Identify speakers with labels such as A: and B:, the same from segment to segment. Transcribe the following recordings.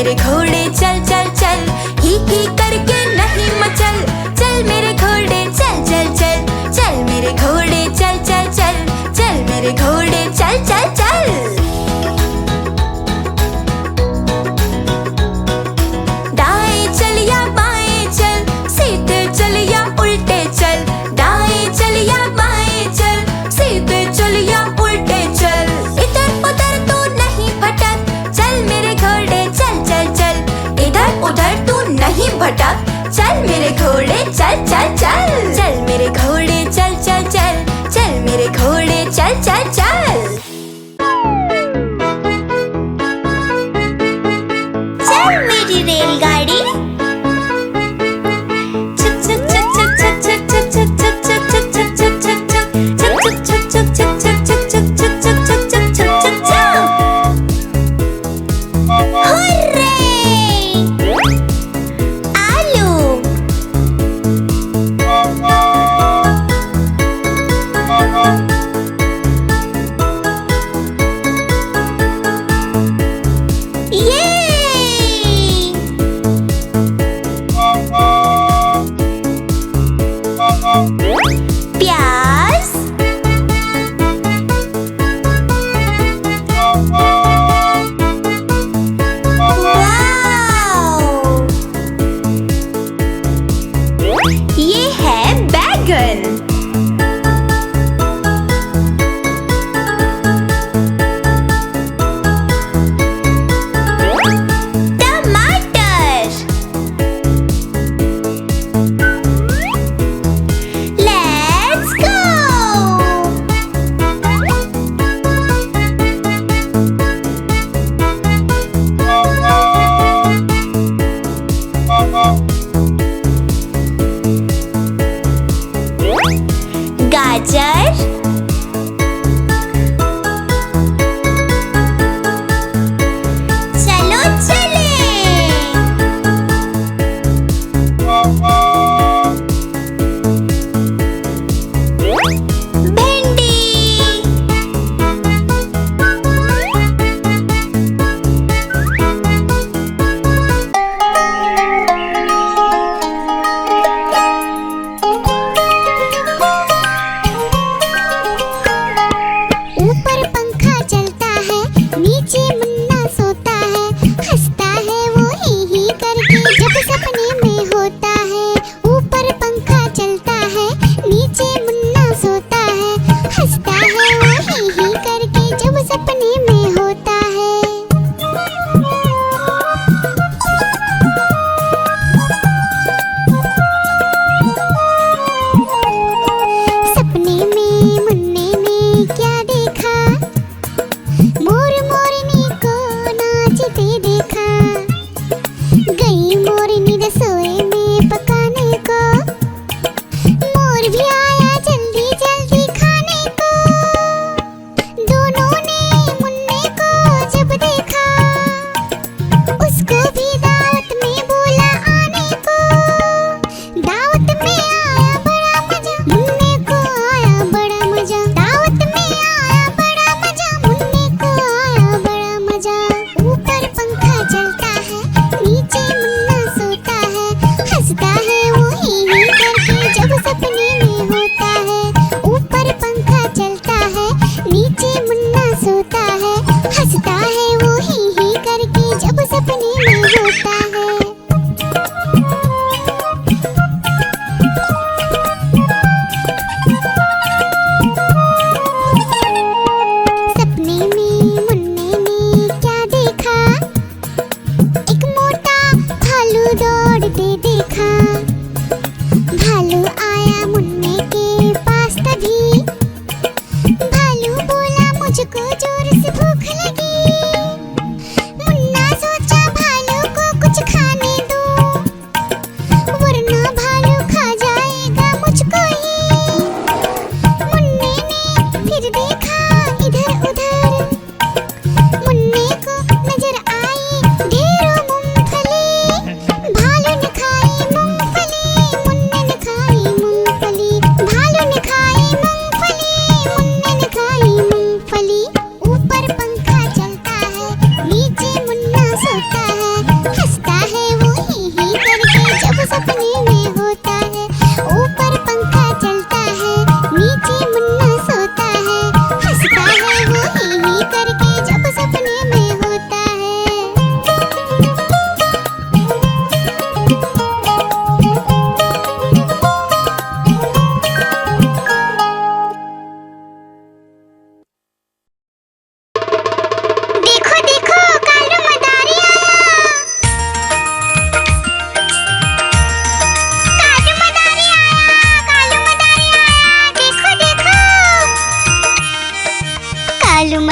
A: मेरे घोड़े चल चल चल, ही करके नहीं मचल। चल मेरे घोड़े चल चल चल, चल मेरे घोड़े चल चल चल, चल मेरे घोड़े चल चल चल। दाएं चल या बाएं चल, सीधे चल या उल्टे चल। दाएं चल या बाएं चल, सीधे चल या उल्टे चल। इधर उधर तू नहीं भटक, चल मेरे घोड़े चल चल चल। इधर उधर तू नहीं भटक, चल मेरे घोड़े चल चल चल। चल मेरे घोड़े चल चल चल, चल मेरे घोड़े चल चल चल।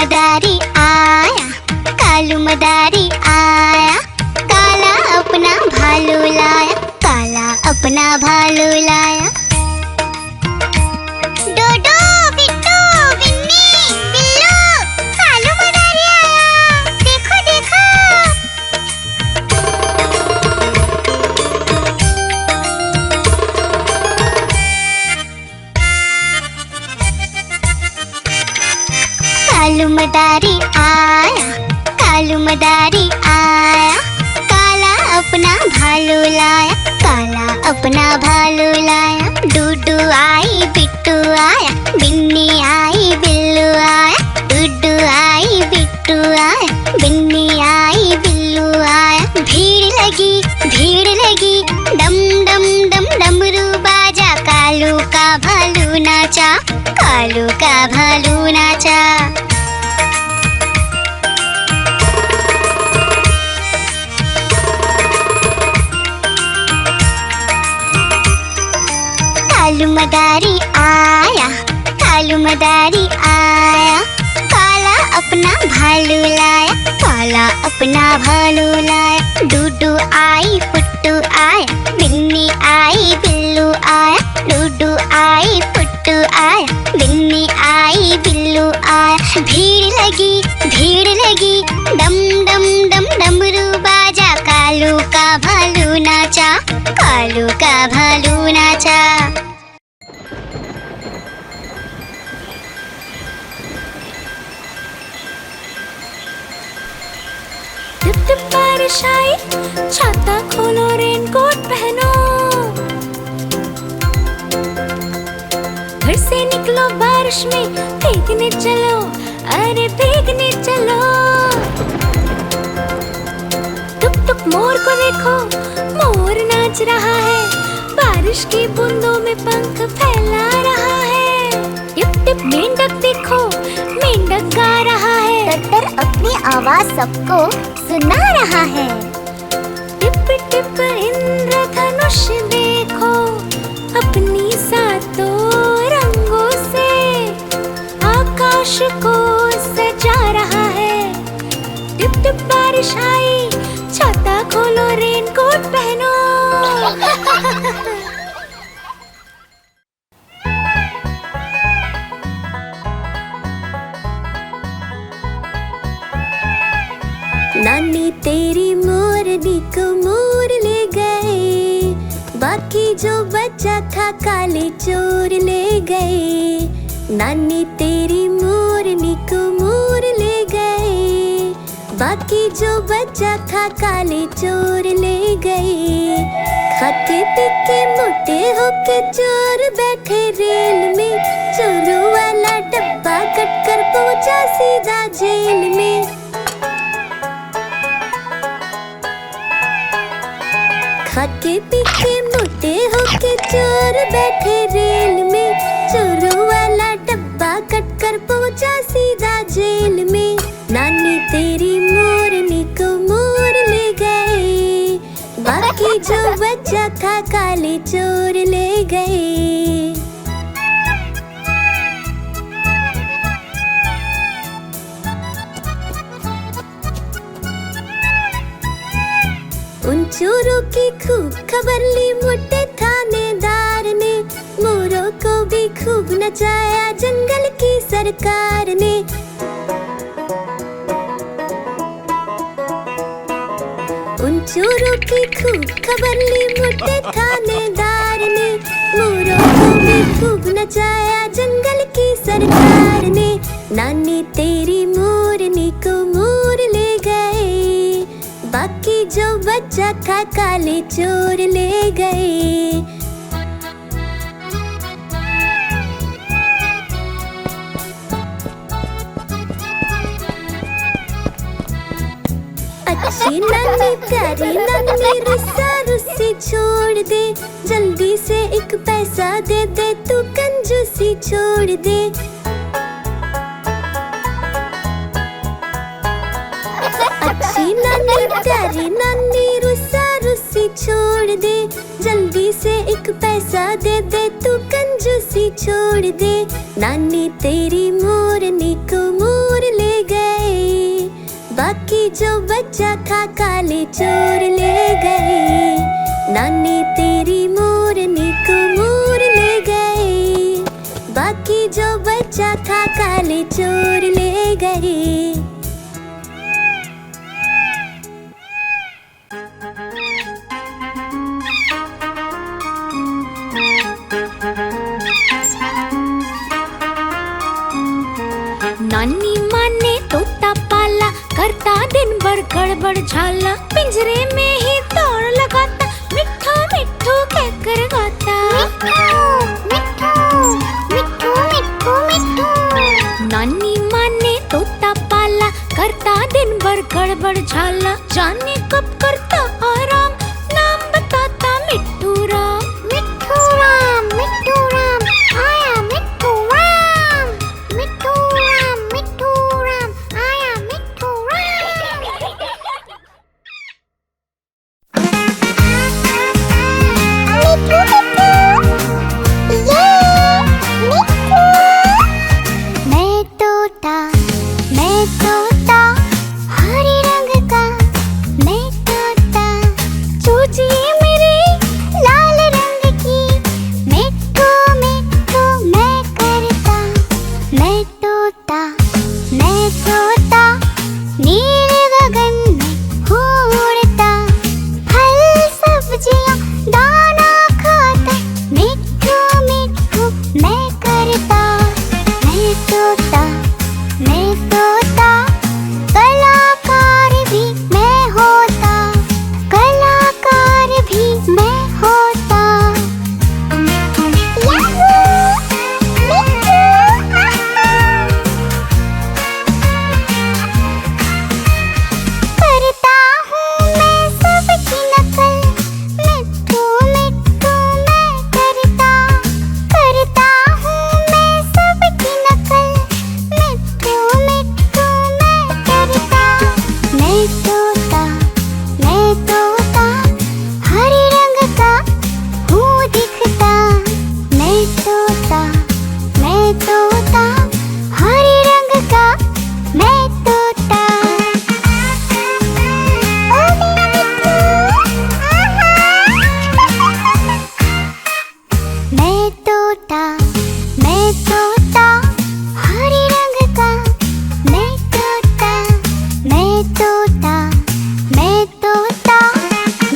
B: मदारी आया, कालू मदारी आया, काला अपना भालू लाया, काला अपना भालू लाया। डोडो, बिट्टू, बिन्नी, बिल्लू, कालू मदारी आया, देखो देखो। कालू मदारी आया, कालू मदारी आया, काला अपना भालू लाया, काला अपना भालू लाया। डूडू आई, बिट्टू आया, बिन्नी आई, बिल्लू आया, डूडू आई, बिट्टू आया, बिन्नी आई, बिल्लू आया। भीड़ लगी, डम डम डम डमरू बाजा, कालू का भालू नाचा, कालू का भालू नाचा। कालू मदारी आया, कालू मदारी आया, काला अपना भालू लाया, काला अपना भालू लाया। डूडू आई, पुट्टू आया, बिन्नी आई, बिल्लू आया, डूडू आई, पुट्टू आया, बिन्नी आई, बिल्लू आया। भीड़ लगी, डम डम डम डमरू बाजा, कालू का भालू नाचा, कालू का भालू नाचा।
A: टिप टिप बारिश आई, छाता खोलो, रेनकोट पहनो, घर से निकलो बारिश में, भीगने चलो, अरे भीगने चलो। टुक टुक मोर को देखो, मोर नाच रहा है, बारिश की बूंदों में पंख फैला रहा है। टिप टिप मेंढक देखो, मेंढक गा रहा है,
B: टट्टर अपनी आवाज सबको सुना रहा है।
A: टिप टिप इंद्रधनुष देखो, अपनी सातों रंगों से आकाश को सजा रहा है। टिप टिप बारिश आई, छाता खोलो, रेनकोट पहनो। नानी तेरी मोरनी को मोर ले गए, बाकी जो बचा था काले चोर ले गए। नानी तेरी मोरनी को मोर ले गए, बाकी जो बचा था काले चोर ले गए। खाते पीके मोटे होके चोर बैठे रेल में, चोरों वाला डब्बा कट कर पहुंचा सीधा जेल में। खाके पीके मोटे होके चोर बैठे रेल में, चोरों वाला डब्बा कट कर पहुंचा सीधा जेल में। नानी तेरी मोरनी को मोर ले गए, बाकी जो बचा था काले चोर ले गए। उन चोरों की खूब खबर ली मोटे थानेदार ने, मोरों को भी खूब नचाया जंगल की सरकार ने। उन चोरों की खूब खबर ली मोटे थानेदार ने, मोरों को भी खूब नचाया जंगल की सरकार ने। नानी तेरी मोरनी को मोर ले गए, बाकी जो बचा था काले चोर ले गए। अच्छी नानी प्यारी नानी रुस्सा रुस्सी छोड़ दे, जल्दी से एक पैसा दे दे, तू कंजूसी छोड़ दे। अच्छी नानी प्यारी नानी रुस्सा रुस्सी छोड़ दे, जल्दी से एक पैसा दे दे, तू कंजूसी छोड़ दे। नानी तेरी मोरनी को मोर ले बाकी जो बच्चा था काले चोर ले गए, नानी तेरी मोरनी को मोर ले गए। बाकी जो बच्चा था काले चोर ले गए। नानी माँ ने तोता पाला, करता दिन भर गड़बड़ झाला। पिंजरे में ही दौड़ लगाता, मिट्ठू मिट्ठू कहकर गाता। मिट्ठू मिट्ठू मिट्ठू मिट्ठू। नानी माँ ने तोता पाला, करता दिन भर गड़बड़ झाला। जाने कब करता आराम, नाम बताता मिट्ठू राम। मिट्ठू राम मिट्ठू राम, आया मिट्ठू राम। मिट्ठू राम मिट्ठू राम, आया मिट्ठू राम।
B: मैं तोता हरे रंग का, मैं तोता चूचिए मेरे लाल रंग की। मिट्ठू मिट्ठू मैं करता, मैं तोता नीले गगन में उड़ता। फल सब्जियां दाना खाता, मिट्ठू मिट्ठू मैं करता। मैं तोता कलाकार भी मैं होता, कलाकार भी मैं होता। करता हूँ मैं सबकी नकल, मिट्ठू मिट्ठू मैं करता। करता हूँ मैं सबकी नकल, मिट्ठू मिट्ठू मैं करता। मैं तोता हरे रंग का हूँ दिखता। मैं तोता हरे रंग का, मैं तोता। ओ मेरा मिट्ठू, आहा। मैं तोता हरे रंग का, मैं तोता।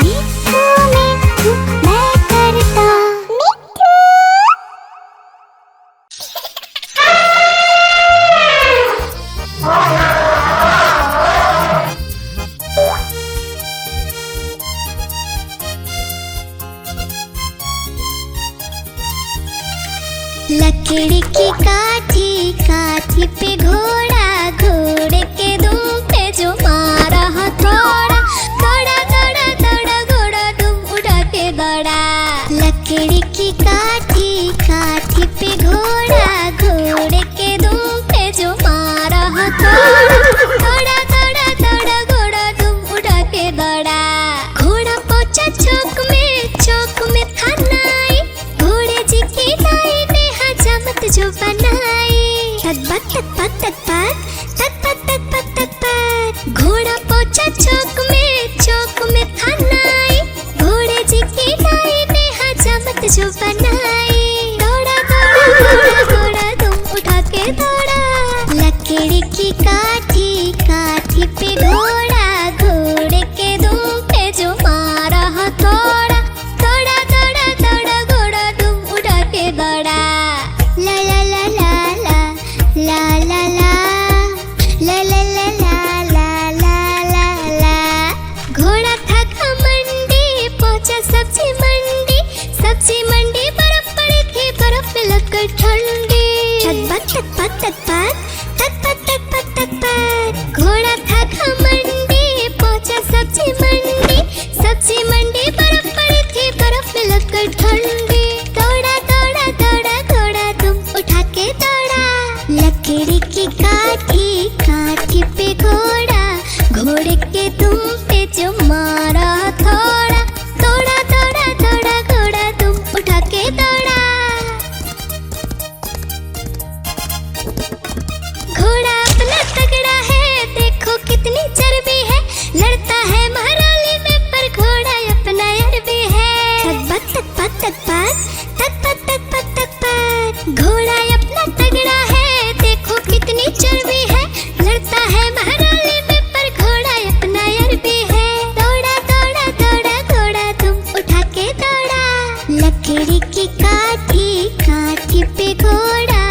B: मिट्ठू मिट्ठू मैं करता। लकड़ी की काठी, काठी पे घोड़ा, घोड़े के दुम पे जो मारा हथौड़ा। दौड़ा दौड़ा दौड़ा घोड़ा दुम उठा के दौड़ा। लकड़ी की काठी, काठी पे घोड़ा, घोड़े के दुम पे जो मारा हथौड़ा। दौड़ा दौड़ा दौड़ा घोड़ा दुम उठा के दौड़ा। घोड़ा पहुंचा चौक में था नाई, घोड़े जी की नाई ने हजामत जो बनाई। तक पत घोड़ा पहुंचा चौक में था नाई, घोड़े जी की नाई ने हजामत जो बनाई। दौड़ा दौड़ा घोड़ा दुम उठा के दौड़ा। लकड़ी की काठी, काठी पे घोड़ा, घोड़े के दुम पे जो मारा हथौड़ा। दौड़ा दौड़ा दौड़ा घोड़ा दुम उठा के दौड़ा। ला ला ला ला ला ला ला ला ला ला ला ला ला ला ला। घोड़ा था घमंडी, पहुंचा सब्जी मंडी। बर्फ पड़ी थी, बर्फ में लगकर ठंडी। घोड़ा था घमंडी, पहुंचा सब्जी मंडी। बर्फ पड़ी थी, बर्फ में लगकर ठंडी। दौड़ा दौड़ा दौड़ा घोड़ा दुम उठा के दौड़ा। लकड़ी की काठी, काठी पे घोड़ा, घोड़े के दुम पे जो मारा हथौड़ा। दौड़ा दौड़ा दौड़ा घोड़ा दुम उठा के दौड़ा।
A: घोड़ा अपना तगड़ा है, देखो कितनी चर्बी है। लड़ता है महाराली में पर घोड़ा अपना अरबी है। दौड़ा दौड़ा दौड़ा दौड़ा तुम उठा के दौड़ा। लकड़ी की काठी काठी पे घोड़ा,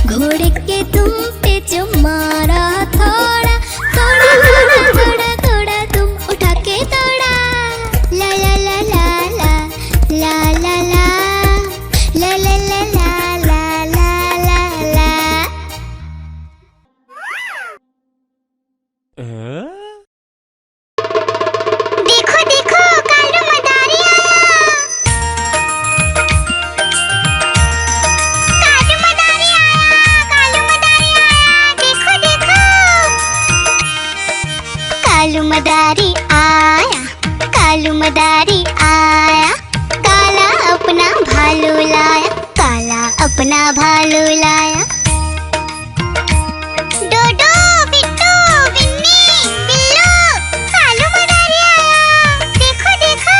A: घोड़े के तुम पे जो मारा थोड़ा। दौड़ा दौड़ा दौड़ा दौड़ा तुम उठा के दौड़ा। ला ला ला ला ला ला ला ला ला ला ला ला ला ला ला।
B: देखो देखो कालू मदारी आया। कालू मदारी आया, कालू मदारी आया, देखो देखो। कालू मदारी आया, कालू मदारी आया। काला अपना भालू लाया, काला अपना भालू लाया। डोडो बिट्टू बिन्नी बिल्लू, कालू मदारी आया, देखो देखो।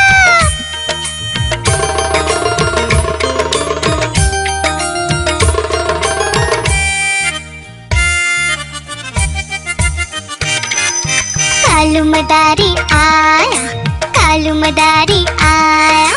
B: कालू मदारी आया, कालू मदारी आया।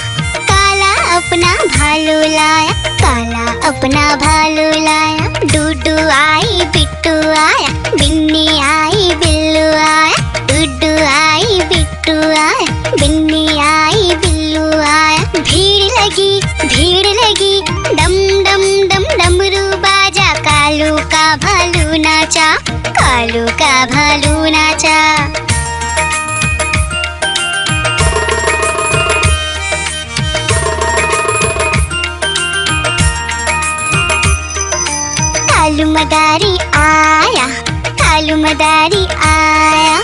B: काला अपना भालू लाया, काला अपना भालू लाया। डूडू आई बिट्टू आया, बिन्नी आई बिल्लू आया। डूडू आई बिट्टू आया, बिन्नी आई बिल्लू आया। भीड़ लगी डम डम डम डमरू बाजा। कालू का भालू नाचा, कालू का भालू नाचा। कालू मदारी आया, कालू मदारी आया।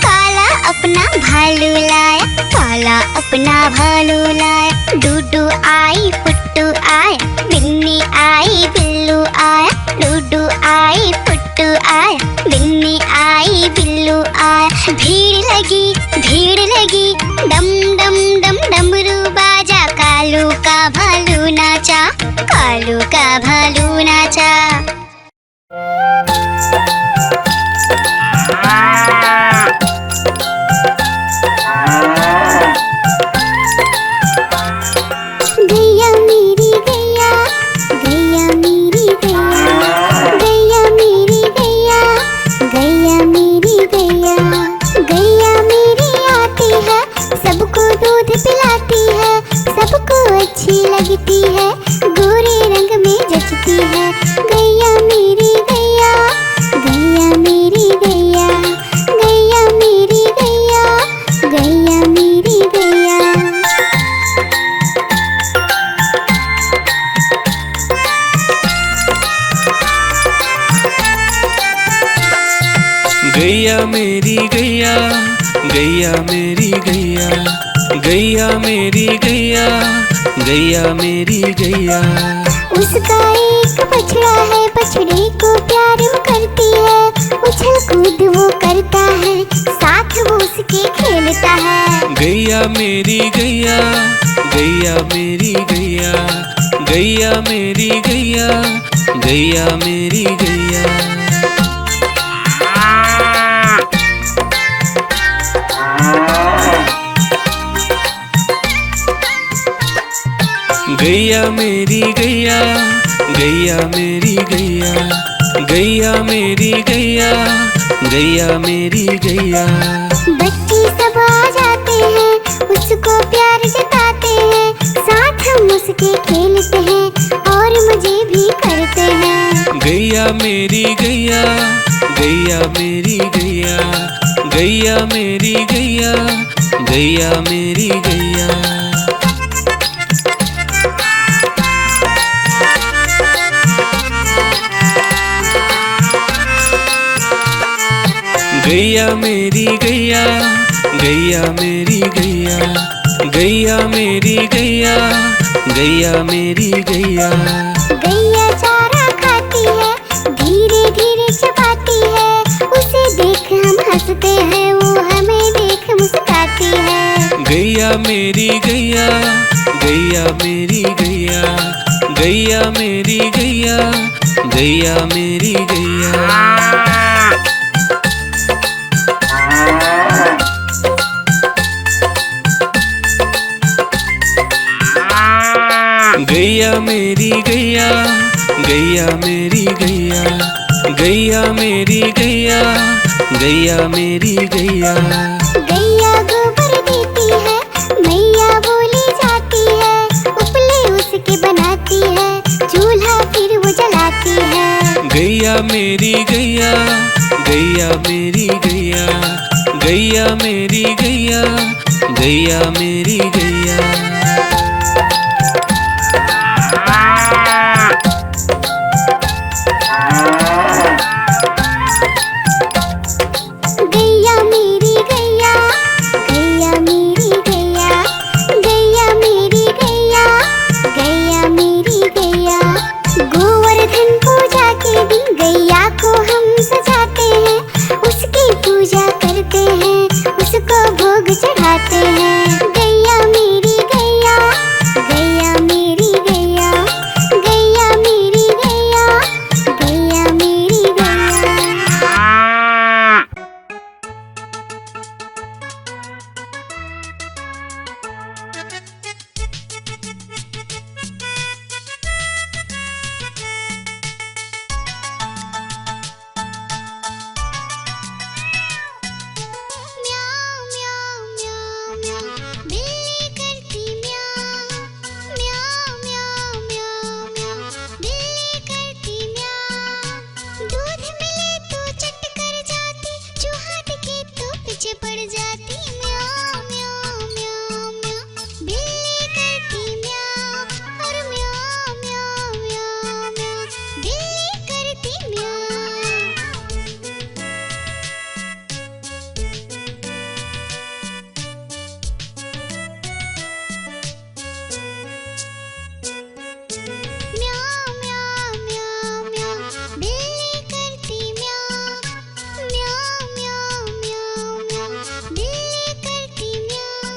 B: काला अपना भालू लाया, काला अपना भालू लाया। डूडू आई पुट्टू आया, बिन्नी आई बिल्लू आया। डूडू आई पुट्टू आया, बिन्नी आई बिल्लू आया। भीड़ लगी डम डम डम डमरू बाजा। कालू का भालू नाचा, कालू का भालू नाचा। गैया मेरी गैया, गैया मेरी गैया, गैया मेरी गैया, गैया मेरी गैया। गैया मेरी आती है, सबको दूध पिलाती है, सबको अच्छी लगती है, गोरे रंग में जचती है। गैया मेरी गैया, गैया मेरी गैया, गैया मेरी गैया, गैया मेरी गैया।
C: गैया मेरी गैया, गैया मेरी गैया, गैया मेरी गैया, गैया मेरी गैया।
B: उसका एक बछड़ा है, बछड़े को प्यार वो करती है। उछल कूद वो करता है, साथ वो उसके खेलता है।
C: गैया मेरी गैया, गैया मेरी गैया, गैया मेरी गैया, गैया मेरी गैया। गैया मेरी गैया, गैया मेरी गैया, गैया मेरी गैया, गैया मेरी गैया।
B: बच्चे सब आ जाते हैं, उसको प्यार जताते हैं, साथ हम उसके खेलते हैं और मजे भी करते हैं।
C: गैया मेरी गैया, गैया मेरी गैया, गैया मेरी गैया, गैया मेरी गैया। गैया मेरी गैया, गैया मेरी गैया, गैया मेरी गैया, गैया मेरी गैया।
B: गैया चारा खाती है, धीरे धीरे चबाती है, उसे देख हम हंसते हैं, वो हमें देख मुस्कुराती है।
C: गैया मेरी गैया, गैया मेरी गैया, गैया मेरी गैया, गैया मेरी गैया। गैया मेरी गैया, गैया मेरी गैया, गैया मेरी गैया, गैया मेरी गैया।
B: गैया गोबर देती है, मैया बोली जाती है, उपले उसके बनाती है, चूल्हा फिर वो जलाती है।
C: गैया मेरी गैया, गैया मेरी गैया, गैया मेरी गैया, गैया मेरी गैया।
B: गैया मेरी गैया, गैया मेरी गैया, गैया मेरी गैया, गैया मेरी गैया। गोवर्धन पूजा के दिन गैया को हम सजाते हैं, उसकी पूजा करते हैं, उसको भोग चढ़ाते हैं। गैया मेरी गैया, गैया मेरी गैया, गैया मेरी गैया, गैया मेरी गैया। म्याऊ म्याऊ म्याऊ म्याऊ, बिल्ली करती म्याऊ, म्याऊ म्याऊ म्याऊ म्याऊ, बिल्ली करती म्याऊ। दूध मिले तो चट कर जाती, चूहा दिखे तो पीछे पड़ जाती। म्याऊ म्याऊ म्याऊ म्याऊ, बिल्ली करती म्याऊ, और म्याऊ म्याऊ म्याऊ म्याऊ, बिल्ली करती म्याऊ। म्याऊ म्याऊ म्याऊ म्याऊ, बिल्ली करती म्याऊ, म्याऊ म्याऊ म्याऊ म्याऊ, बिल्ली करती म्याऊ।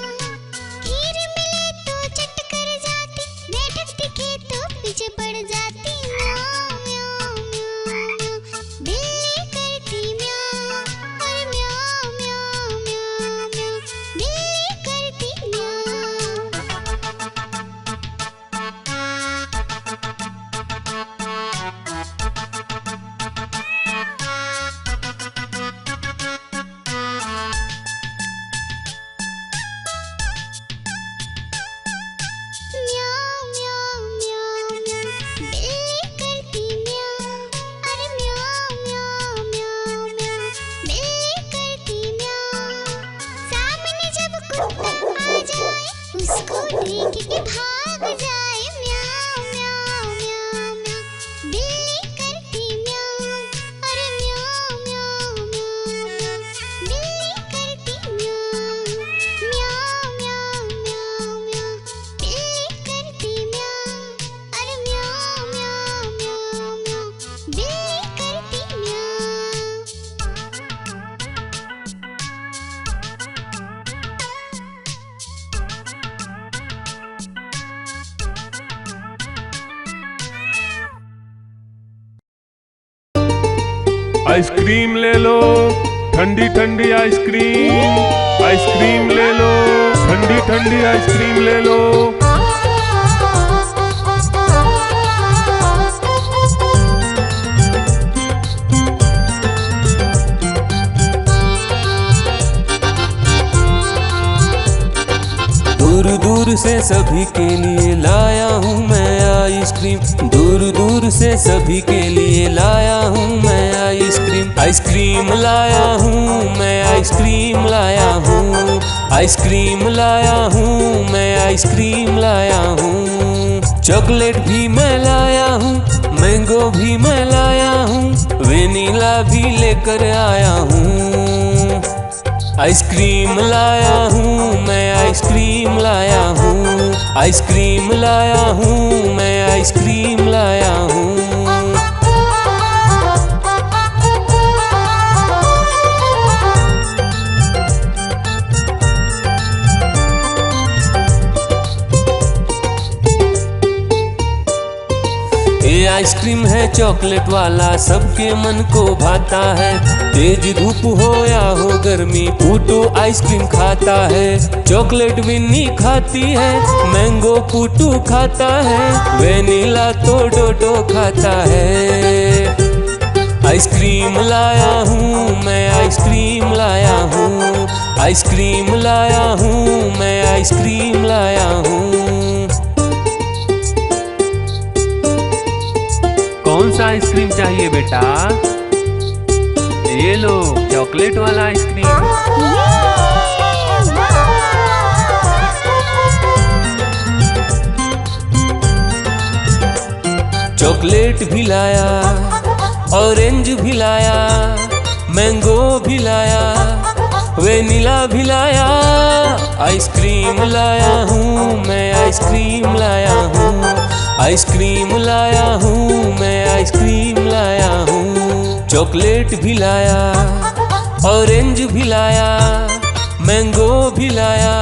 B: खीर मिले तो चट कर जाती, मेढक दिखे तो पीछे पड़ जाती। म्याऊ म्याऊ म्याऊ म्याऊ, बिल्ली करती म्याऊ, और म्याऊ म्याऊ म्याऊ म्याऊ, बिल्ली करती म्याऊ। म्याऊ म्याऊ म्याऊ म्याऊ, बिल्ली करती म्याऊ, अरे म्याऊ म्याऊ म्याऊ म्याऊ, बिल्ली करती म्याऊ। सामने जब कुत्ता आ जाए, उसको देख के भाग जाए। म्याऊ म्याऊ म्याऊ म्याऊ, बिल्ली करती म्याऊ, अरे म्याऊ म्याऊ म्याऊ म्याऊ, बिल्ली करती म्याऊ। म्याऊ म्याऊ म्याऊ म्याऊ, बिल्ली करती म्याऊ, अरे म्याऊ म्याऊ म्याऊ म्याऊ, बिल्ली करती म्याऊ।
D: आइसक्रीम ले लो, ठंडी ठंडी आइसक्रीम, आइसक्रीम ले लो, ठंडी ठंडी आइसक्रीम ले लो।
C: दूर दूर से सभी के लिए लाया हूँ मैं आइसक्रीम, दूर दूर से सभी के लिए लाया हूँ मैं आइसक्रीम। आइसक्रीम लाया हूँ मैं, आइसक्रीम लाया हूँ, आइसक्रीम लाया हूँ मैं, आइसक्रीम लाया हूँ। चॉकलेट भी मैं लाया हूँ, मैंगो भी मैं लाया हूँ, वेनिला भी लेकर आया हूँ। आइसक्रीम लाया हूँ मैं, आइसक्रीम लाया हूँ, आइसक्रीम लाया हूँ मैं, आइसक्रीम लाया हूँ। ये आइसक्रीम है चॉकलेट वाला, सबके मन को भाता है। तेज धूप हो या हो गर्मी, पूटू आइसक्रीम खाता है। चॉकलेट विन्नी खाती है, मैंगो पूटू खाता है। वेनिला तो डोडो खाता है। आइसक्रीम लाया हूँ मैं, आइसक्रीम लाया हूँ, आइसक्रीम लाया हूँ मैं, आइसक्रीम लाया हूँ। कौन सा आइसक्रीम चाहिए बेटा? ये लो चॉकलेट वाला आइसक्रीम। चॉकलेट भी लाया, ऑरेंज भी लाया, मैंगो भी लाया, वेनिला भी लाया। आइसक्रीम लाया हूँ मैं, आइसक्रीम लाया हूँ, आइसक्रीम लाया हूँ मैं, आइसक्रीम लाया हूँ। चॉकलेट भी लाया, ऑरेंज भी लाया, मैंगो भी लाया,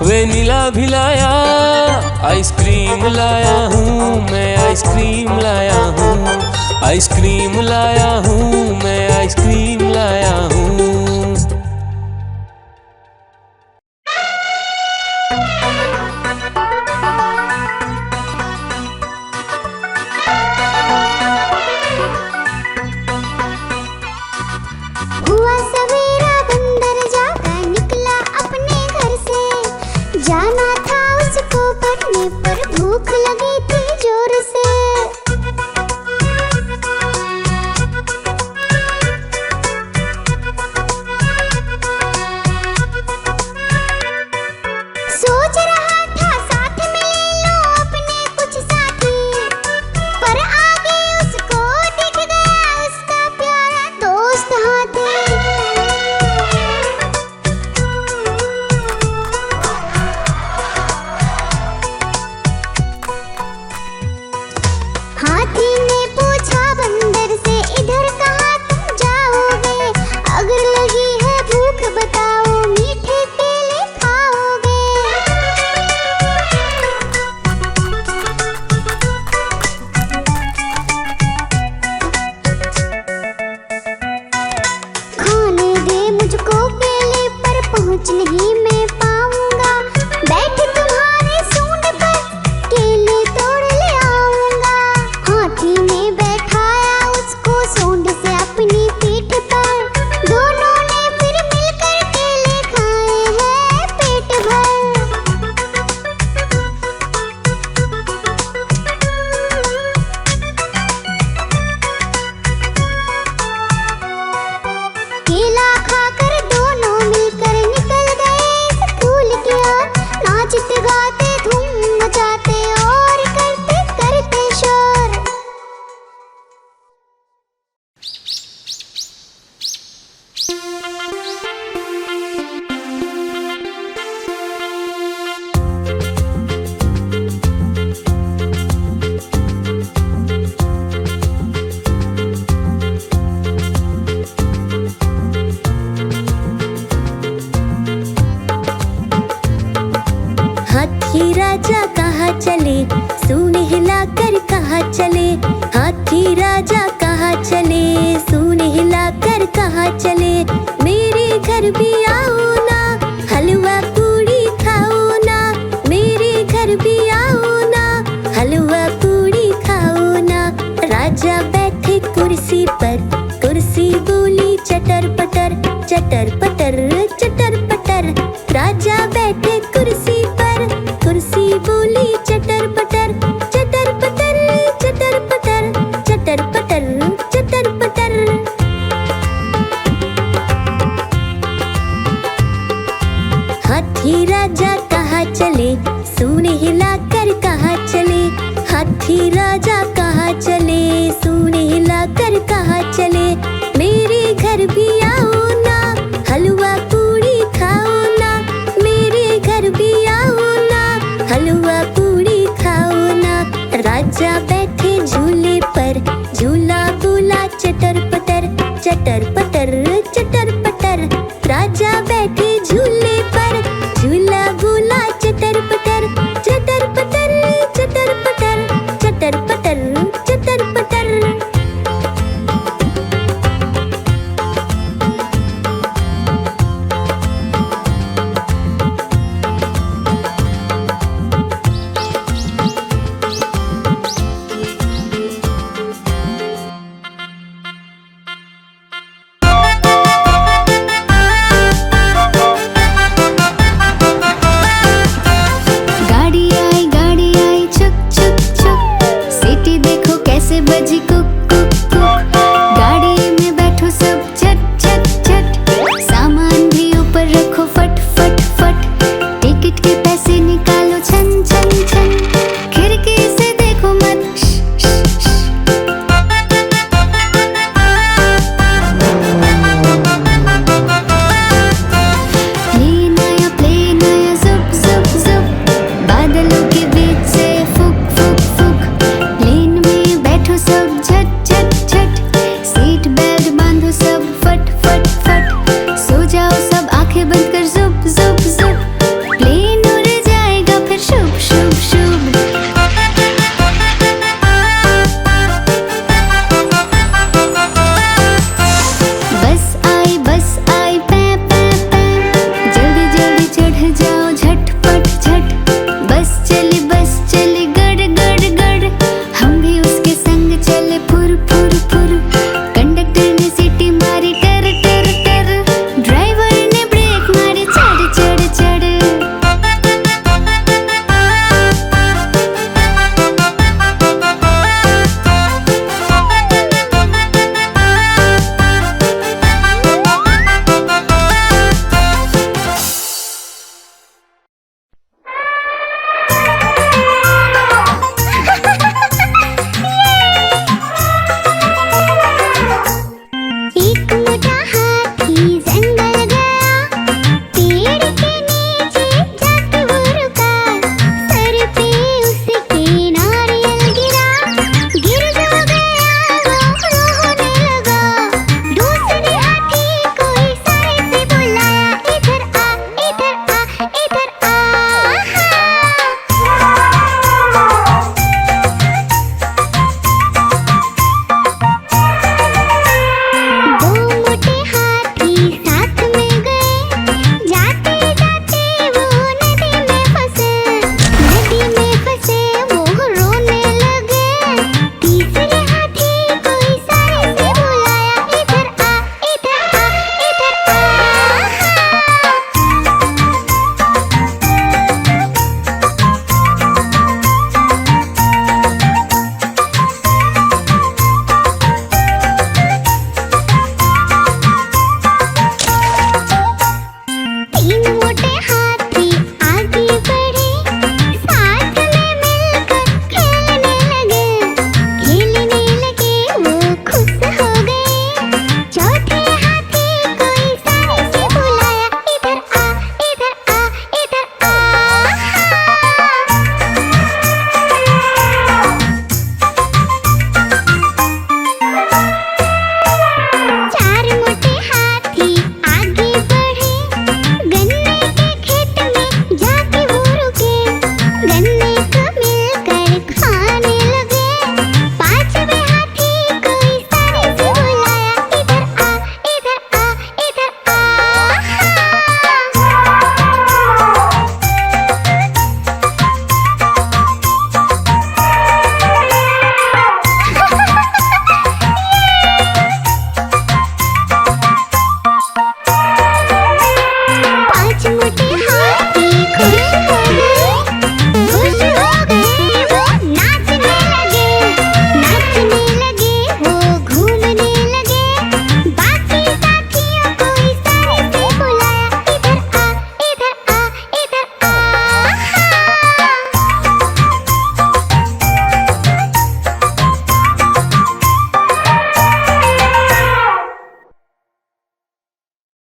C: वेनिला भी लाया। आइसक्रीम लाया हूँ मैं, आइसक्रीम लाया हूँ, आइसक्रीम लाया हूँ मैं, आइसक्रीम लाया हूँ।
B: हुआ सवेरा बंदर जागा निकला अपने घर से। जाना था उसको पढ़ने पर भूख लगी थी जोर से। सोच रहा था साथ में ले लो अपने कुछ साथी, पर आगे उसको दिख गया उसका प्यारा दोस्त हाथी। हाथी ने पूछा बंदर से, इधर कहाँ तुम जाओगे? अगर लगी है भूख बताओ, मीठे केले खाओगे? खाने दे मुझको केले, पर पहुँच नहीं मैं पाऊंगा। बैठ तुम्हारे सूंड पर केले तोड़ ले आऊंगा। हाथी ने बैठाया उसको सूंड से अपनी पीठ पर। दोनों ने फिर मिलकर केले खाए हैं पेट भर। केला खाकर दोनों मिलकर निकल गए स्कूल की ओर। नाचते गाते धूम मचाते और करते करते शोर।
A: हाथी राजा कहाँ चले, सूंड हिलाकर कहाँ चले। हाथी राजा कहाँ चले, सूंड हिलाकर कहाँ चले। मेरे घर भी आओ ना, हलवा पूड़ी खाओ ना। मेरे घर भी आओ ना, हलवा पूड़ी खाओ ना। राजा बैठे कुर्सी पर, कुर्सी बोली चटर पटर, चटर पटर, चटर पटर। राजा बैठे कुर्सी पर, कुर्सी बोली चटर पटर, चटर पटर, चटर पटर, चटर पटर, चटर पटर। हाथी राजा कहाँ चले, सूंड हिलाकर कहाँ चले। हाथी राजा कहाँ चले, सूंड हिलाकर कहाँ चले। मेरे घर भी आओ ना, हलवा पूड़ी खाओ ना। मेरे घर भी आओ ना, हलवा पूड़ी खाओ ना। राजा बैठे झूले पर, झूला बोला चटर पटर, चटर पटर, चटर पटर। राजा बैठे झूले पर, झूला बोला चटर पटर, चटर पटर, चटर पटर, चटर पटर, चतर पतर। गाड़ी आई छुक छुक छुक, सीटी देखो कैसे बजी।